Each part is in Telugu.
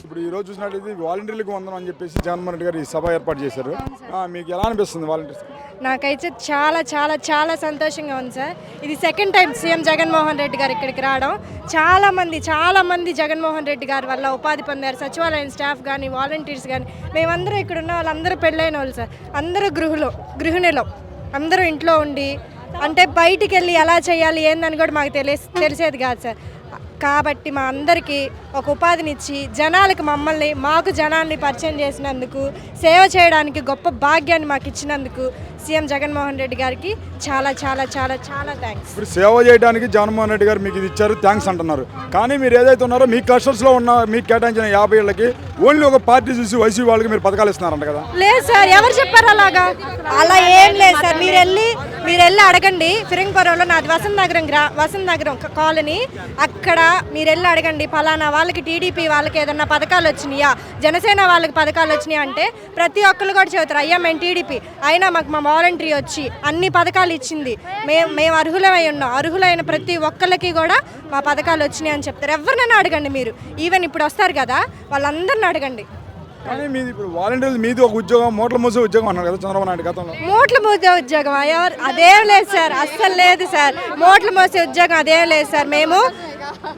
ఇప్పుడు ఈ రోజు చూసినట్లయితే వాలంటీర్లకు వందనం అని చెప్పేసి జగన్మోహన్ రెడ్డి గారు ఈ సభ ఏర్పాటు చేశారు. మీకు ఎలా అనిపిస్తుంది వాలంటీర్స్? నాకైతే చాలా చాలా చాలా సంతోషంగా ఉంది సార్. ఇది second time CM Jaganmohan Reddy గారు ఇక్కడికి రావడం. చాలా మంది జగన్మోహన్ రెడ్డి గారి వల్ల ఉపాధి పొందారు. సచివాలయం స్టాఫ్ కానీ, వాలంటీర్స్ కానీ, మేమందరూ ఇక్కడ ఉన్న వాళ్ళందరూ పెళ్ళైన వాళ్ళు సార్. అందరూ గృహిణులు అందరూ ఇంట్లో ఉండి, అంటే బయటికి వెళ్ళి ఎలా చేయాలి ఏందని కూడా మాకు తెలిసేది కాదు సార్. కాబట్టి మా అందరికీ ఒక ఉపాధినిచ్చి మాకు జనాల్ని పరిచయం చేసినందుకు, సేవ చేయడానికి గొప్ప భాగ్యాన్ని మాకు ఇచ్చినందుకు సీఎం జగన్మోహన్ రెడ్డి గారికి చాలా చాలా చాలా చాలా థ్యాంక్స్. ఇప్పుడు సేవ చేయడానికి జగన్మోహన్ రెడ్డి గారు మీకు ఇది ఇచ్చారు, థ్యాంక్స్ అంటున్నారు. కానీ మీరు ఏదైతే ఉన్నారో మీ క్లస్టర్స్లో ఉన్న మీకు కేటాయించిన 50 ఏళ్ళకి ఓన్లీ ఒక పార్టీ చూసి వైసీపీ వాళ్ళకి మీరు పథకాలు ఇస్తున్నారంట కదా? లేదు సార్, ఎవరు చెప్పారు అలాగా? అలా ఏం లేదు సార్. మీరు వెళ్ళి అడగండి. ఫిరంగిపురంలో నాది వసంత నగరం కాలనీ. అక్కడ మీరు వెళ్ళి అడగండి, ఫలానా వాళ్ళకి టీడీపీ వాళ్ళకి ఏదన్నా పథకాలు వచ్చినాయా, జనసేన వాళ్ళకి పథకాలు వచ్చినాయా అంటే ప్రతి ఒక్కరు కూడా చెబుతారు, అయ్యా మేము టీడీపీ అయినా మాకు మా వాలంటరీ వచ్చి అన్ని పథకాలు ఇచ్చింది, మేము అర్హులమై ఉన్నాం, అర్హులైన ప్రతి ఒక్కరికి కూడా మా పథకాలు వచ్చినాయి అని చెప్తారు. ఎవరినైనా అడగండి. మీరు ఈవెన్ ఇప్పుడు వస్తారు కదా, వాళ్ళందరిని అడగండి. కానీ మీది ఇప్పుడు వాలంటీర్లు మీది ఒక ఉద్యోగం, మూటలు మోసే ఉద్యోగం అన్నారు కదా చంద్రబాబు నాయుడు గతంలో. మూటలు మోసే ఉద్యోగం అదేం లేదు సార్, అస్సలు లేదు సార్. మూటలు మోసే ఉద్యోగం అదేం లేదు సార్.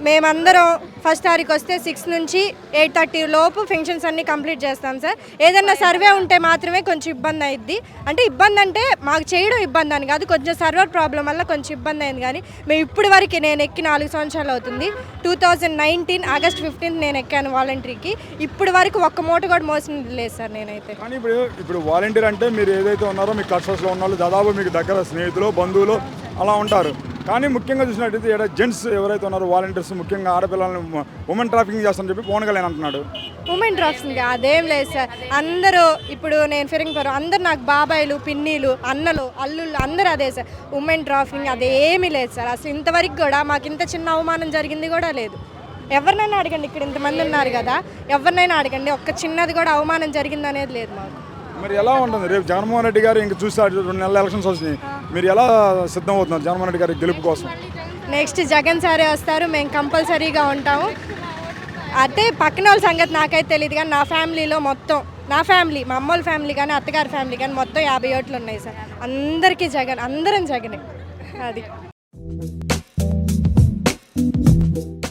మేమందరం ఫస్ట్ తారీఖు వస్తే 6 నుంచి 8:30 లోపు ఫంక్షన్స్ అన్నీ కంప్లీట్ చేస్తాం సార్. ఏదన్నా సర్వే ఉంటే మాత్రమే కొంచెం ఇబ్బంది అయింది. అంటే ఇబ్బంది అంటే మాకు చేయడం ఇబ్బంది అని కాదు, కొంచెం సర్వర్ ప్రాబ్లం వల్ల కొంచెం ఇబ్బంది అయింది. కానీ మేము ఇప్పటి వరకు నేను ఎక్కి 4 సంవత్సరాలు అవుతుంది. 2019 ఆగస్ట్ 15 నేను ఎక్కాను వాలంటరీకి. ఇప్పటి వరకు ఒక్క మూట కూడా మోసింది లేదు సార్ నేనైతే. కానీ ఇప్పుడు వాలంటీర్ అంటే మీరు ఏదైతే ఉన్నారో మీ క్లస్టర్స్లో ఉన్న వాళ్ళు దాదాపు మీకు దగ్గర స్నేహితులు, బంధువులు అలా ఉంటారు. కానీ ముఖ్యంగా చూసినట్టయితే ఇక్కడ జెంట్స్ ఎవరైతే ఉన్నారో వాలంటీర్స్, ముఖ్యంగా ఆడపిల్లలను ఉమెన్ ట్రాఫికింగ్ చేస్తారని చెప్పి పవన్ కళ్యాణ్ అంటున్నాడు. ఉమెన్ ట్రాఫికింగ్ అదేం లేదు సార్. అందరూ ఇప్పుడు నేను ఫిరంగిపురం అందరూ నాకు బాబాయిలు, పిన్నిలు, అన్నలు, అల్లుళ్ళు అందరూ అదే సార్. ఉమెన్ ట్రాఫికింగ్ అదేమీ లేదు సార్. అసలు ఇంతవరకు కూడా మాకు ఇంత చిన్న అవమానం జరిగింది కూడా లేదు. ఎవరినైనా అడగండి, ఇక్కడ ఇంతమంది ఉన్నారు కదా, ఎవరినైనా అడగండి, ఒక్క చిన్నది కూడా అవమానం జరిగింది అనేది లేదు మాకు. మరి ఎలా ఉంటుంది రేపు జగన్మోహన్ రెడ్డి గారు ఇంక చూస్తారు 2 నెలల ఎలక్షన్స్ వచ్చినాయి, మీరు ఎలా సిద్ధం అవుతున్నారు జగన్మోహన్ రెడ్డి గారి గెలుపు కోసం? నెక్స్ట్ జగన్ సారే వస్తారు, మేము కంపల్సరీగా ఉంటాము. అంటే పక్కన వాళ్ళ సంగతి నాకైతే తెలియదు, కానీ నా ఫ్యామిలీలో మొత్తం నా ఫ్యామిలీ, మా అమ్మోళ్ళ ఫ్యామిలీ కానీ, అత్తగారి ఫ్యామిలీ కానీ మొత్తం 50 ఓట్లు ఉన్నాయి సార్. అందరికీ జగన్, అందరం జగనే. అది